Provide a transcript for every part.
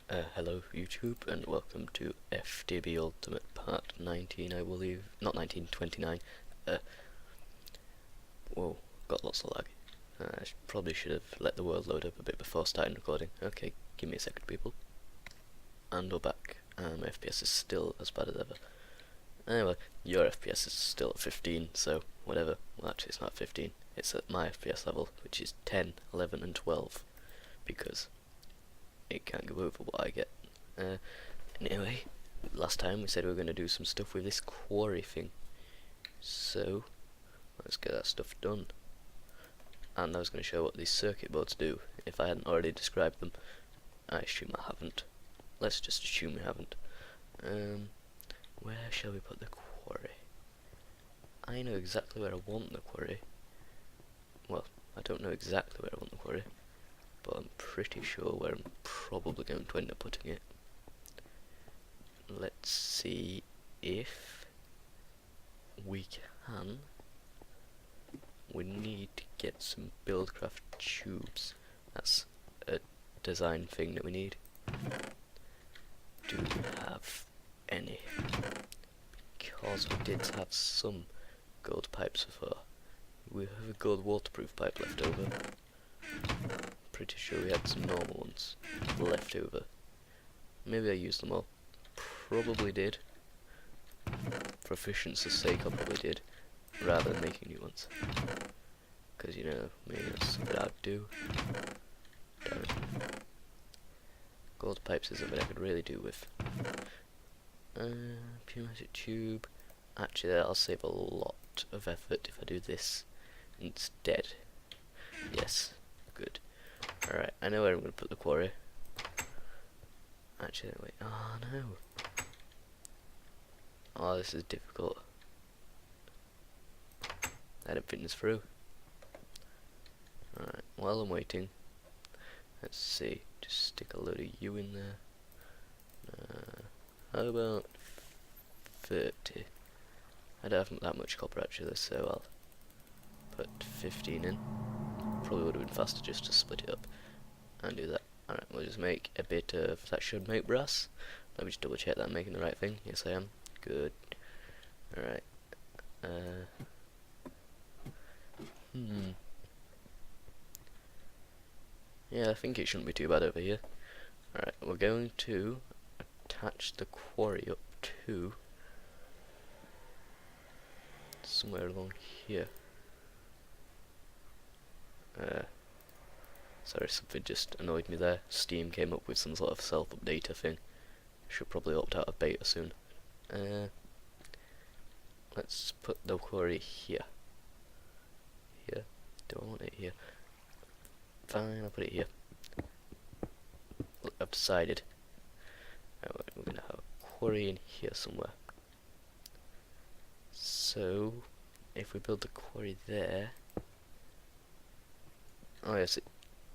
Hello YouTube, and welcome to FTB Ultimate Part 19, I believe. Not 19, 29. Whoa, got lots of lag. Probably should have let the world load up a bit before starting recording. Okay, give me a second, people. And we're back. My FPS is still as bad as ever. Anyway, your FPS is still at 15, so whatever. Well, actually it's not 15. It's at my FPS level, which is 10, 11 and 12. Because it can't go over what I get. Anyway, last time we said we were going to do some stuff with this quarry thing. So, let's get that stuff done. And I was going to show what these circuit boards do, if I hadn't already described them. I assume I haven't. Let's just assume we haven't. Where shall we put the quarry? I know exactly where I want the quarry. Well, I don't know exactly where I want the quarry, but I'm pretty sure where I'm probably going to end up putting it. Let's see if we can. We need to get some Buildcraft tubes. That's a design thing that we need. Do we have any? Because we did have some gold pipes before. We have a gold waterproof pipe left over. Pretty sure we had some normal ones left over. Maybe I used them all. Probably did. For efficiency's sake, I probably did, rather than making new ones. Because, you know, maybe that's something I'd do. Damn it. Gold pipes is something I could really do with. Pneumatic tube. Actually, that'll save a lot of effort if I do this instead. Yes, good. Alright, I know where I'm going to put the quarry. Actually, wait, oh no. Oh, this is difficult. I don't think this through. Alright, while I'm waiting, let's see, just stick a load of U in there. How about 30? I don't have that much copper actually, so I'll put 15 in. Probably would have been faster just to split it up and do that. Alright, we'll just make a bit of, that should make brass. Let me just double check that I'm making the right thing. Yes I am. Good. Alright. Yeah, I think it shouldn't be too bad over here. Alright, we're going to attach the quarry up to somewhere along here. Sorry, something just annoyed me there. Steam came up with some sort of self-updater thing. Should probably opt out of beta soon. Let's put the quarry here. Here? Do I want it here? Fine, I'll put it here. Look, I've decided. We're going to have a quarry in here somewhere. So, if we build the quarry there... Oh yes, it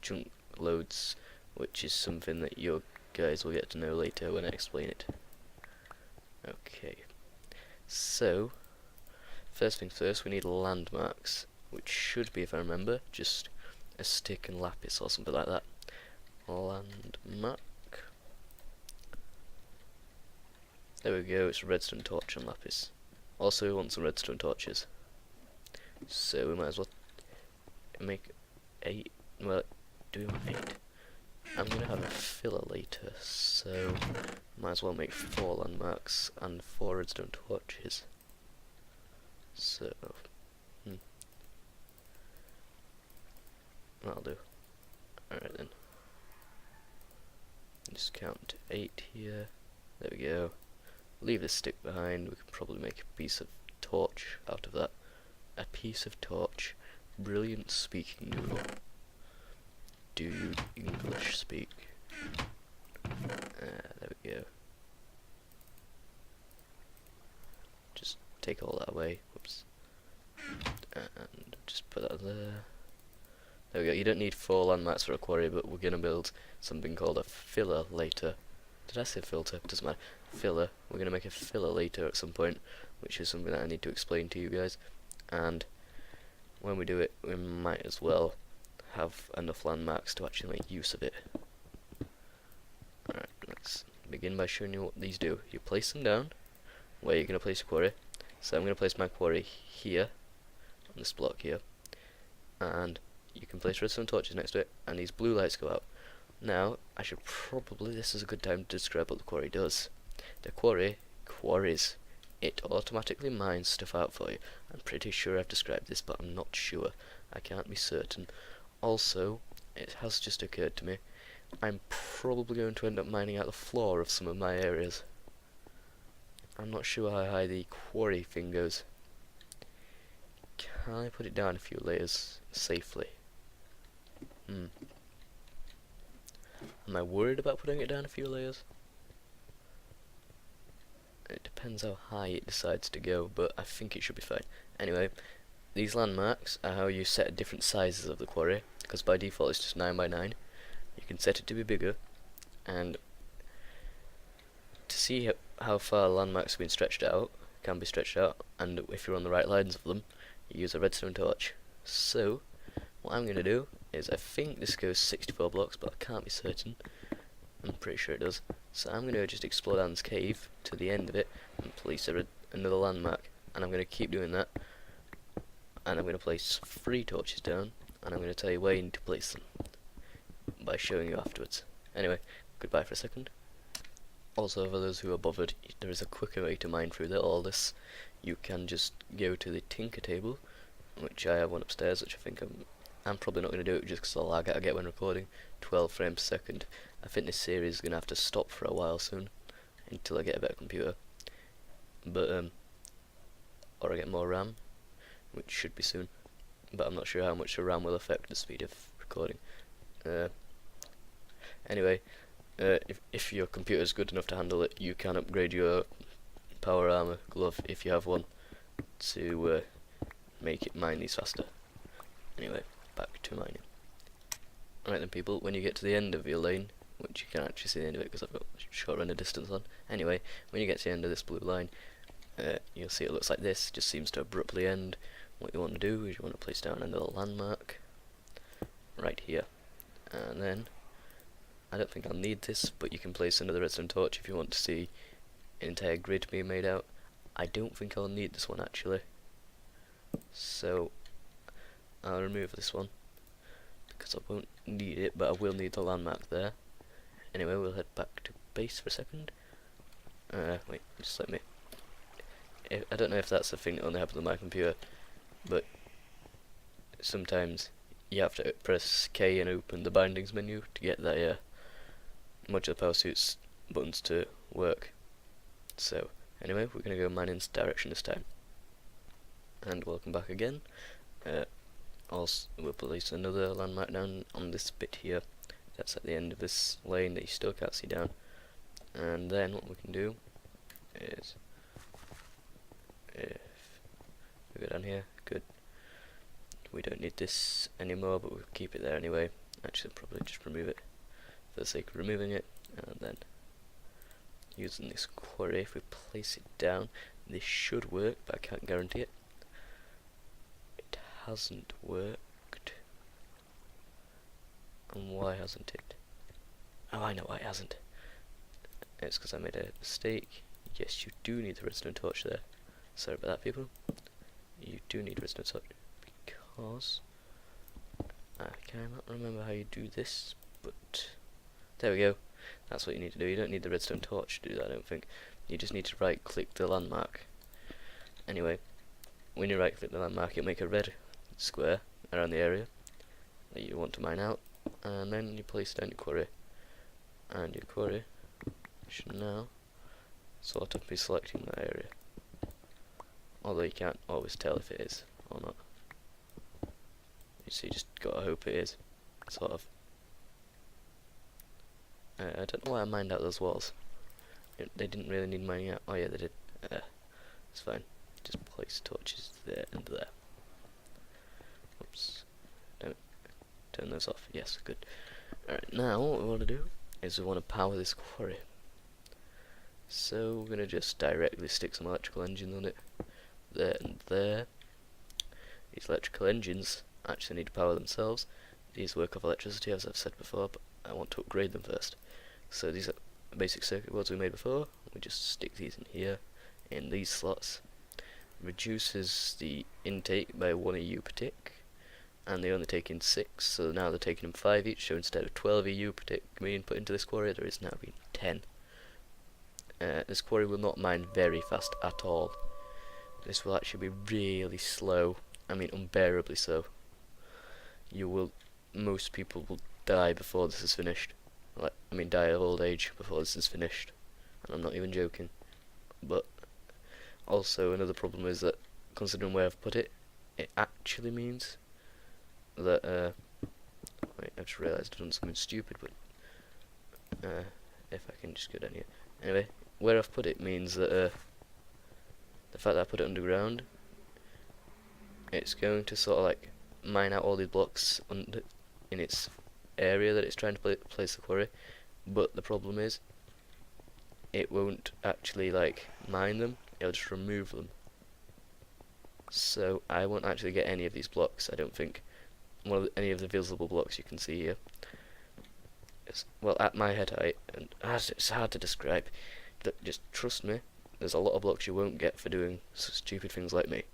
chunk loads, which is something that you guys will get to know later when I explain it. Okay, so first things first, we need landmarks, which should be, if I remember, just a stick and lapis or something like that. Landmark. There we go, it's a redstone torch and lapis. Also, we want some redstone torches, so we might as well make 8. Well, do we want 8? I'm going to have a filler later, so might as well make 4 landmarks and 4 redstone torches. So, that'll do. Alright then. Just count to 8 here. There we go. Leave this stick behind. We can probably make a piece of torch out of that. A piece of torch. Brilliant speaking, Dougle. Do you English speak? There we go. Just take all that away. Whoops. And just put that there. There we go. You don't need 4 landmarks for a quarry, but we're going to build something called a filler later. Did I say filter? Doesn't matter. Filler. We're going to make a filler later at some point, which is something that I need to explain to you guys. And when we do it, we might as well have enough landmarks to actually make use of it. Alright, begin by showing you what these do. You place them down where you're going to place your quarry. So I'm going to place my quarry here, on this block here, and you can place redstone torches next to it, and these blue lights go out. Now, I should probably, this is a good time to describe what the quarry does. The quarry quarries. It automatically mines stuff out for you. I'm pretty sure I've described this, but I'm not sure. I can't be certain. Also, it has just occurred to me, I'm probably going to end up mining out the floor of some of my areas. I'm not sure how high the quarry thing goes. Can I put it down a few layers safely? Am I worried about putting it down a few layers? It depends how high it decides to go, but I think it should be fine. Anyway, these landmarks are how you set different sizes of the quarry, because by default it's just 9 by 9. You can set it to be bigger, and to see how far landmarks have been stretched out, can be stretched out, and if you're on the right lines of them, you use a redstone torch. So, what I'm going to do is, I think this goes 64 blocks, but I can't be certain. I'm pretty sure it does. So I'm going to just explore down this cave to the end of it and place another landmark, and I'm going to keep doing that, and I'm going to place 3 torches down, and I'm going to tell you where you need to place them by showing you afterwards. Anyway, goodbye for a second. Also, for those who are bothered, there is a quicker way to mine through all this. You can just go to the Tinker table, which I have one upstairs, which I think I'm probably not going to do it just because of the lag I get when recording. 12 frames per second. I think this series is going to have to stop for a while soon, until I get a better computer. But, or I get more RAM, which should be soon. But I'm not sure how much the RAM will affect the speed of recording. Anyway, if your computer is good enough to handle it, you can upgrade your power armor glove, if you have one, to make it mine these faster. Anyway, back to mining. Alright then people, when you get to the end of your lane, which you can't actually see the end of it because I've got short render distance on. Anyway, when you get to the end of this blue line, you'll see it looks like this, just seems to abruptly end. What you want to do is you want to place down another landmark right here, and then I don't think I'll need this, but you can place another redstone torch if you want to see an entire grid being made out. I don't think I'll need this one actually, so I'll remove this one because I won't need it, but I will need the landmark there. Anyway, we'll head back to base for a second. Wait, just let me. I don't know if that's a thing that only happens on my computer, but sometimes you have to press K and open the bindings menu to get that modular power suits buttons to work. So anyway, we're going to go mining's direction this time. And welcome back again. Also, we'll place another landmark down on this bit here. That's at the end of this lane that you still can't see down. And then what we can do is, if we go down here, good. We don't need this anymore, but we'll keep it there anyway. Actually, I'll probably just remove it for the sake of removing it. And then using this quarry, if we place it down, this should work, but I can't guarantee it. It hasn't worked. And why hasn't it? Oh, I know why it hasn't. It's because I made a mistake. Yes, you do need the redstone torch there. Sorry about that, people. You do need redstone torch because I cannot remember how you do this, but there we go. That's what you need to do. You don't need the redstone torch to do that, I don't think. You just need to right click the landmark. Anyway, when you right click the landmark, it'll make a red square around the area that you want to mine out, and then you place down your quarry, and your quarry should now sort of be selecting that area, although you can't always tell if it is or not. So you just gotta hope it is, sort of. I don't know why I mined out those walls. They didn't really need mining out. Oh yeah, they did. It's fine. Just place torches there and there. Oops. Don't turn those off. Yes, good. Alright, now what we want to do is we want to power this quarry. So we're going to just directly stick some electrical engines on it. There and there. These electrical engines actually need to power themselves. These work off electricity, as I've said before, but I want to upgrade them first. So these basic circuit boards we made before. We just stick these in here, in these slots. Reduces the intake by 1 EU per tick, and they only take in 6, so now they're taking in 5 each, so instead of 12 EU per tick being put into this quarry, there is now being 10. This quarry will not mine very fast at all. This will actually be really slow, I mean unbearably so. Most people will die before this is finished. Die of old age before this is finished, and I'm not even joking. But also another problem is that, considering where I've put it, it actually means that wait, I just realised I've done something stupid, but if I can just go down here. Anyway, where I've put it means that the fact that I put it underground, it's going to sort of like mine out all these blocks in its area that it's trying to place the quarry, but the problem is it won't actually like mine them, it'll just remove them. So I won't actually get any of these blocks, I don't think. Any of the visible blocks you can see here. Well, at my head height, and it's hard to describe. Just trust me, there's a lot of blocks you won't get for doing stupid things like me.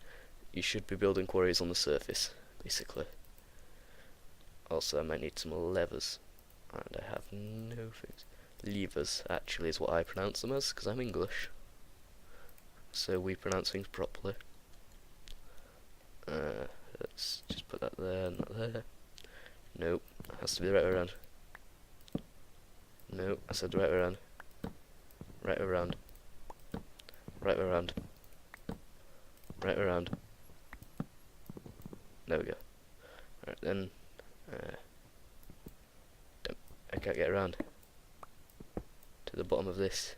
You should be building quarries on the surface, basically. Also, I might need some levers, and I have no things. Levers, actually, is what I pronounce them as, because I'm English. So we pronounce things properly. Let's just put that there, not there. Nope, it has to be the right way around. No, I said the right way around. Right way around. Right way around. Right way around. There we go. Alright then. I can't get around to the bottom of this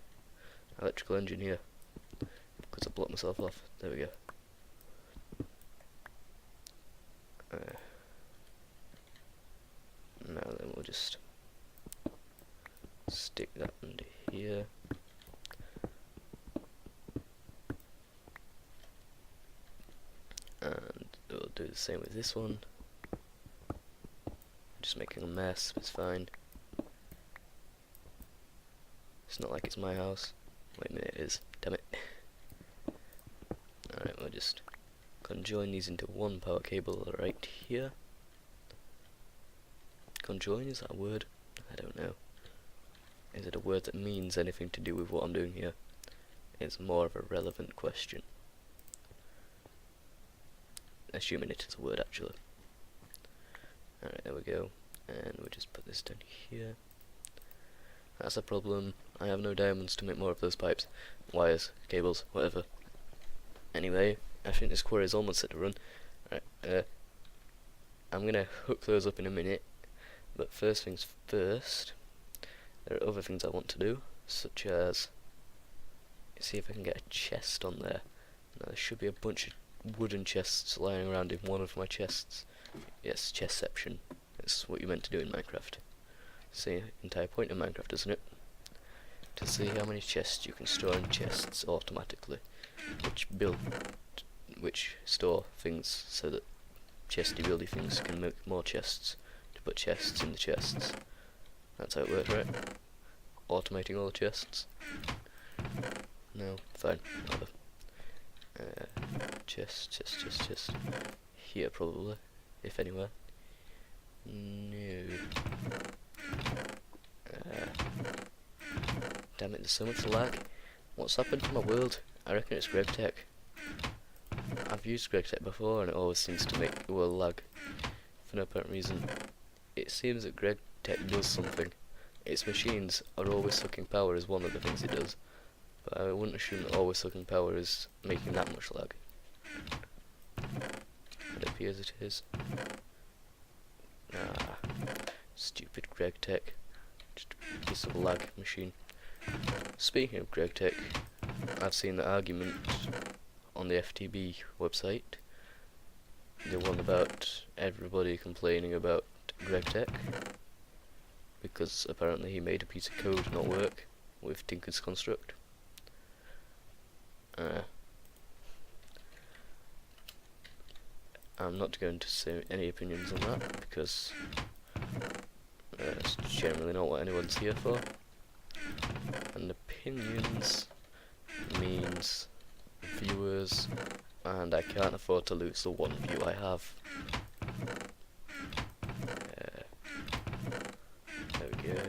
electrical engine here because I blocked myself off. There we go. Now then we'll just stick that under here. And we'll do the same with this one. Just making a mess, but it's fine. It's not like it's my house. Wait a minute, it is. Damn it. Alright, we'll just conjoin these into one power cable right here. Conjoin, is that a word? I don't know. Is it a word that means anything to do with what I'm doing here? It's more of a relevant question. Assuming it is a word, actually. Alright, there we go. And we'll just put this down here. That's a problem. I have no diamonds to make more of those pipes. Wires, cables, whatever. Anyway, I think this quarry is almost set to run. Alright, I'm gonna hook those up in a minute. But first things first, there are other things I want to do, such as see if I can get a chest on there. Now, there should be a bunch of wooden chests lying around in one of my chests. Yes, chestception. That's what you're meant to do in Minecraft. See, the entire point of Minecraft, isn't it? To see how many chests you can store in chests automatically, which store things so that chesty buildy things can make more chests to put chests in the chests. That's how it works, right? Automating all the chests. No, fine, whatever. Chest. Here probably, if anywhere. No. Damn it, there's so much lag. What's happened to my world? I reckon it's GregTech. I've used GregTech before and it always seems to make the world lag for no apparent reason. It seems that GregTech does something. Its machines are always sucking power is one of the things it does. But I wouldn't assume that always sucking power is making that much lag. It appears it is. Ah, stupid GregTech. Just a piece of lag machine. Speaking of GregTech, I've seen the argument on the FTB website. The one about everybody complaining about GregTech. Because apparently he made a piece of code not work with Tinker's construct. I'm not going to say any opinions on that because it's generally not what anyone's here for. And opinions means viewers, and I can't afford to lose the one view I have. There we go.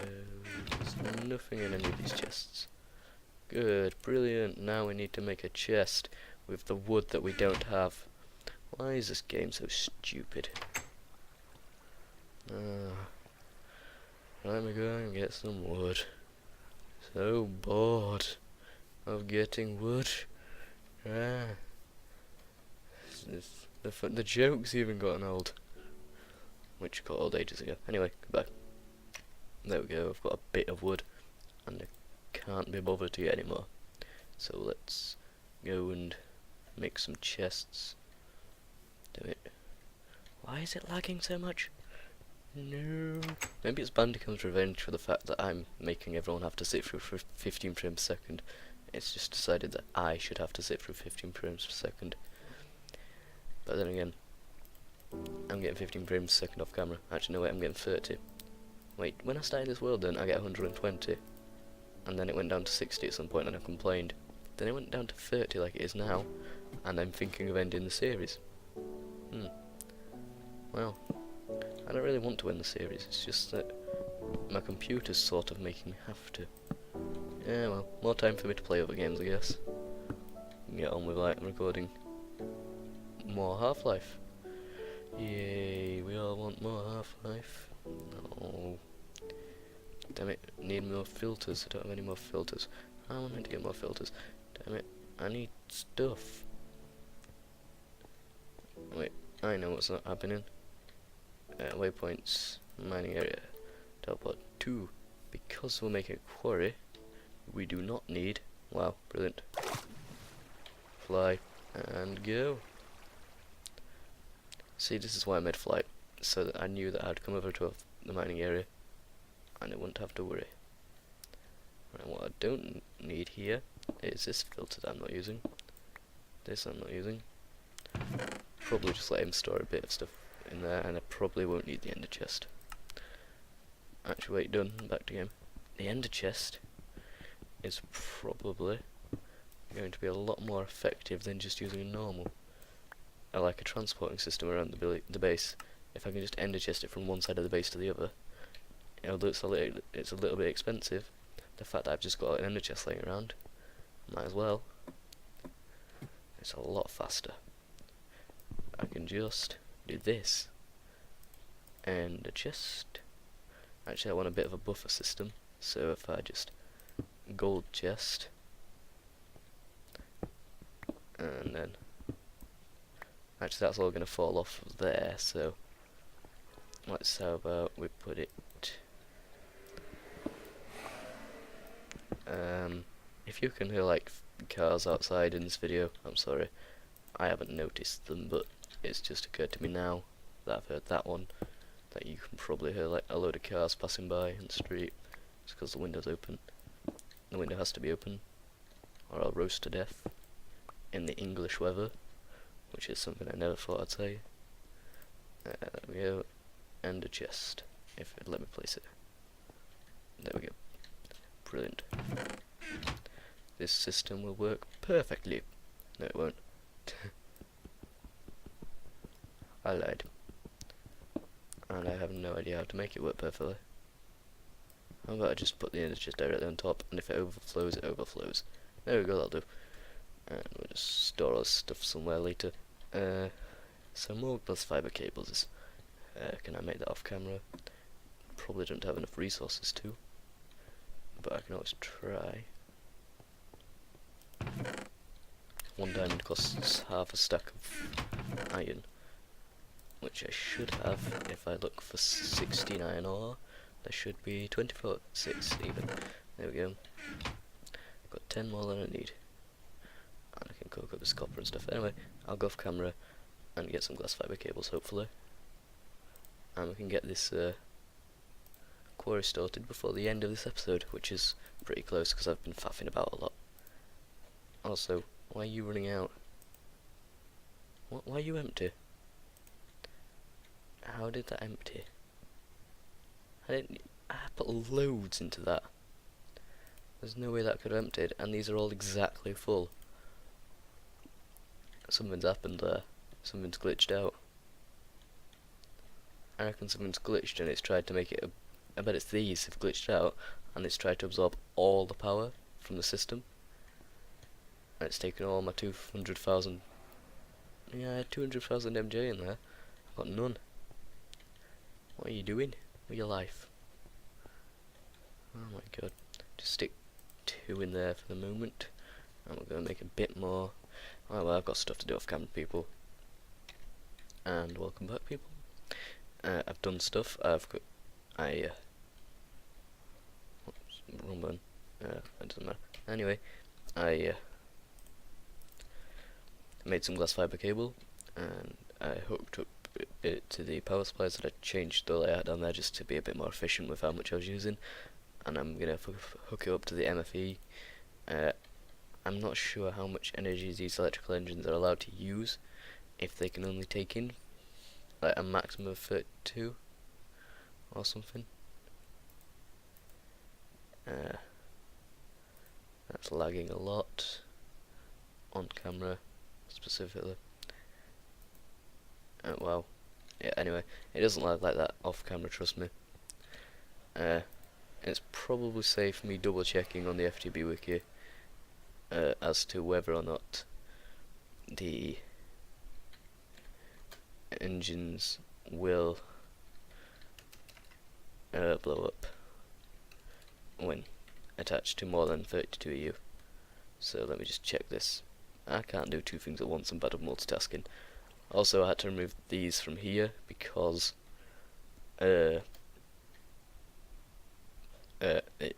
There's nothing in any of these chests. Good, brilliant. Now we need to make a chest with the wood that we don't have. Why is this game so stupid? Let me go and get some wood. So bored of getting wood. The joke's even gotten old. Which got old ages ago. Anyway, goodbye. There we go, I've got a bit of wood. And I can't be bothered to get any more. So let's go and make some chests. Damn it. Why is it lagging so much? No. Maybe it's Bandicam's revenge for the fact that I'm making everyone have to sit through for 15 frames per second. It's just decided that I should have to sit through 15 frames per second. But then again, I'm getting 15 frames per second off camera. Actually, no, wait, I'm getting 30. Wait, when I started this world then, I get 120. And then it went down to 60 at some point and I complained. Then it went down to 30 like it is now. And I'm thinking of ending the series. Well, I don't really want to end the series, it's just that my computer's sort of making me have to. Yeah, well, more time for me to play other games, I guess. Get on with, like, recording more Half-Life. Yay, we all want more Half-Life. No. Damn it, need more filters. I don't have any more filters. I want to get more filters. Damn it, I need stuff. Wait, I know what's not happening. Waypoints, mining area, teleport 2. Because we're making a quarry, we do not need, wow, brilliant, fly, and go. See, this is why I made flight, so that I knew that I'd come over to the mining area, and I wouldn't have to worry. Right, what I don't need here is this filter that I'm not using. This I'm not using. Probably just let him store a bit of stuff in there, and I probably won't need the ender chest. Actually, wait, done, back to game. The ender chest is probably going to be a lot more effective than just using a normal. I like a transporting system around the base. If I can just ender chest it from one side of the base to the other, although it's a little bit expensive, the fact that I've just got an ender chest laying around, might as well. It's a lot faster. I can just do this and a chest. Actually, I want a bit of a buffer system, so if I just gold chest and then actually that's all going to fall off of there, so let's how about we put it if you can hear like cars outside in this video, I'm sorry, I haven't noticed them, but it's just occurred to me now that I've heard that one, that you can probably hear like a load of cars passing by in the street. It's because the window's open. The window has to be open, or I'll roast to death in the English weather, which is something I never thought I'd say. There we go, and a chest, if it'd let me place it. There we go. Brilliant. This system will work perfectly. No, it won't. I lied. And I have no idea how to make it work perfectly. How about I just put the ender chest directly on top, and if it overflows, it overflows. There we go, that'll do. And we'll just store all this stuff somewhere later. Some more glass fiber cables. Can I make that off camera? Probably don't have enough resources to, but I can always try. One diamond costs half a stack of iron, which I should have if I look for 16 iron ore. There should be 6 even. There we go. Got 10 more than I need. And I can cook up this copper and stuff. Anyway, I'll go off camera and get some glass fiber cables, hopefully. And we can get this quarry started before the end of this episode, which is pretty close because I've been faffing about a lot. Also, why are you running out? Why are you empty? How did that empty? I put loads into that. There's no way that could have emptied, and these are all exactly full. Something's happened there. Something's glitched out. I reckon something's glitched and it's tried to make it I bet it's these have glitched out and it's tried to absorb all the power from the system. And it's taken all my 200,000. Yeah, I had 200,000 MJ in there. I've got none. What are you doing with your life? Oh my god. Just stick 2 in there for the moment. And we're going to make a bit more. Oh well, I've got stuff to do off camera, people. And welcome back, people. I've done stuff. Oops, wrong button. It doesn't matter. Anyway, I made some glass fiber cable, and I hooked up it to the power supplies, and I changed the layout down there just to be a bit more efficient with how much I was using. And I'm gonna hook it up to the MFE. I'm not sure how much energy these electrical engines are allowed to use, if they can only take in like a maximum of 32 or something. That's lagging a lot on camera specifically. Wow. Yeah, anyway, it doesn't lag like that off camera, trust me. It's probably safe me double checking on the FTB wiki as to whether or not the engines will blow up when attached to more than 32 EU. So let me just check this. I can't do 2 things at once, I'm bad at multitasking. Also, I had to remove these from here because they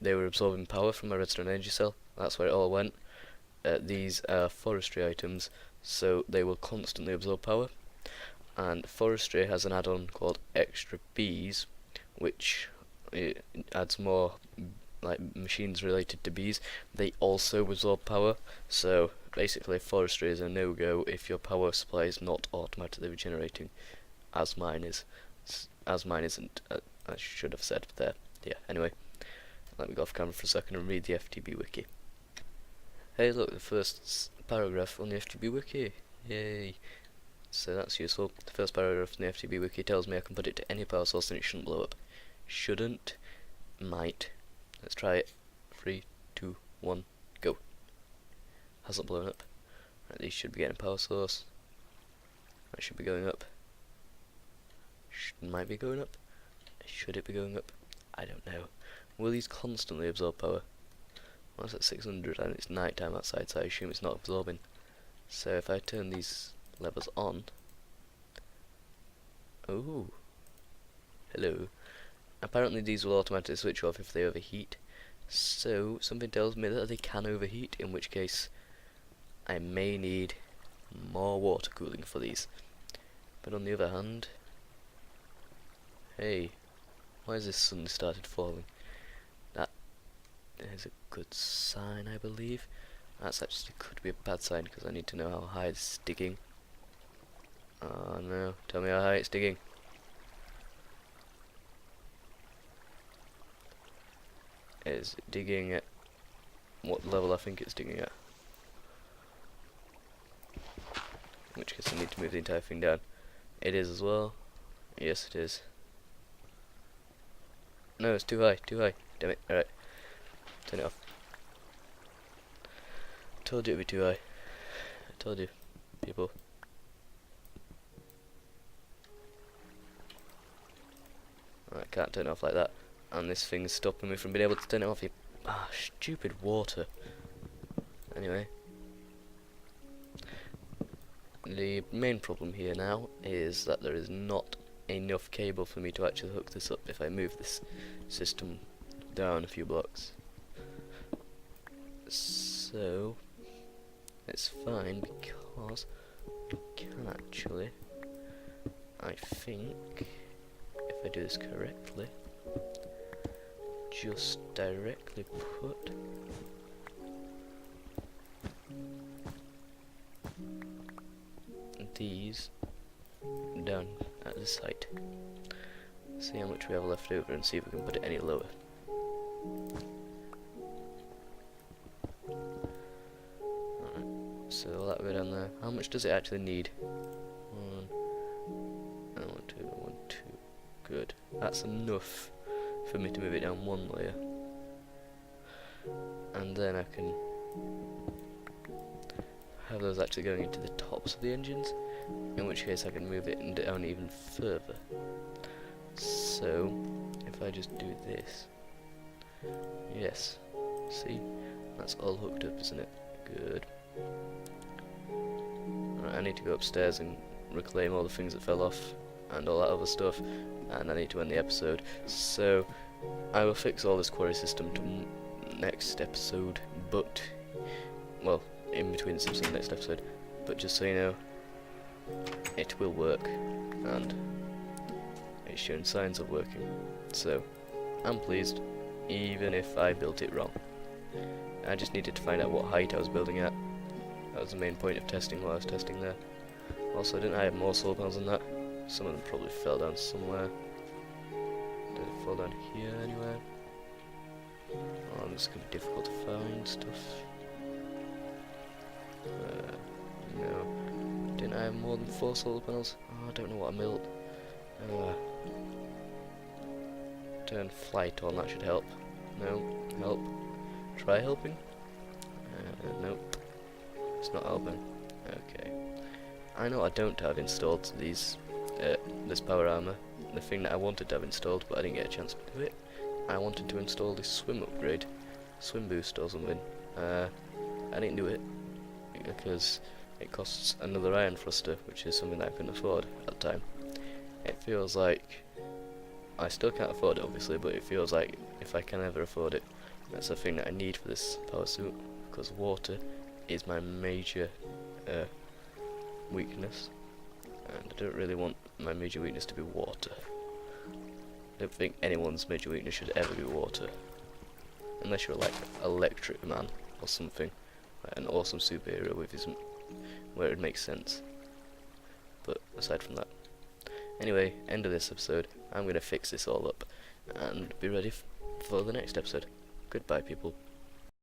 were absorbing power from my redstone energy cell. That's where it all went. These are forestry items, so they will constantly absorb power. And forestry has an add-on called extra bees, which adds more like machines related to bees. They also absorb power, so basically forestry is a no-go if your power supply is not automatically regenerating, as mine is. As mine isn't. I should have said there. Yeah. Anyway, let me go off camera for a second and read the FTB wiki. Hey, look, the first paragraph on the FTB wiki. Yay. So that's useful. The first paragraph in the FTB wiki tells me I can put it to any power source and it shouldn't blow up. Shouldn't. Might. Let's try it. 3, 2, 1, go. Hasn't blown up. Right, these should be getting power source. That should be going up. Might be going up. Should it be going up? I don't know. Will these constantly absorb power? Well, it's at 600 and it's night time outside, so I assume it's not absorbing. So if I turn these levers on. Oh. Hello. Apparently these will automatically switch off if they overheat. So something tells me that they can overheat, in which case I may need more water cooling for these. But on the other hand, hey, why has this suddenly started falling? That is a good sign, I believe. That's actually could be a bad sign because I need to know how high it's digging. Oh no, tell me how high it's digging. Is it digging at what level I think it's digging at? In which case I need to move the entire thing down. It is as well. Yes, it is. No, it's too high, too high. Damn it. Alright. Turn it off. Told you it'd be too high. I told you, people. I can't turn it off like that. And this thing's stopping me from being able to turn it off. Ah, stupid water. Anyway. The main problem here now is that there is not enough cable for me to actually hook this up if I move this system down a few blocks. So it's fine because we can actually, I think, if I do this correctly, just directly put these down at this height. See how much we have left over and see if we can put it any lower. So that'll go down there. How much does it actually need? 1, 1, 2, 1, 2. Good. That's enough for me to move it down one layer. And then I can have those actually going into the tops of the engines, in which case I can move it down even further. So, if I just do this, yes, see, that's all hooked up, isn't it? Good. Right, I need to go upstairs and reclaim all the things that fell off, and all that other stuff, and I need to end the episode, so I will fix all this quarry system to next episode, but, well, in between this episode and next episode, but just so you know, it will work, and it's showing signs of working, so I'm pleased, even if I built it wrong. I just needed to find out what height I was building at. That was the main point of testing what I was testing there. Also, didn't I have more solar panels than that? Some of them probably fell down somewhere. Did it fall down here anywhere? Oh, this is going to be difficult to find stuff. No. Didn't I have more than 4 solar panels? Oh, I don't know what I built. Turn flight on, that should help. No, help. Try helping? Nope. It's not helping. Okay. I know I don't have installed these, this power armor. The thing that I wanted to have installed, but I didn't get a chance to do it. I wanted to install this swim upgrade, swim boost or something. I didn't do it because it costs another iron thruster, which is something that I couldn't afford at the time. It feels like I still can't afford it, obviously, but it feels like if I can ever afford it, that's the thing that I need for this power suit, because water is my major weakness, and I don't really want my major weakness to be water. I don't think anyone's major weakness should ever be water, unless you're like Electric Man or something, like an awesome superhero with his, where it makes sense. But aside from that, anyway, end of this episode. I'm going to fix this all up and be ready for the next episode. Goodbye, people.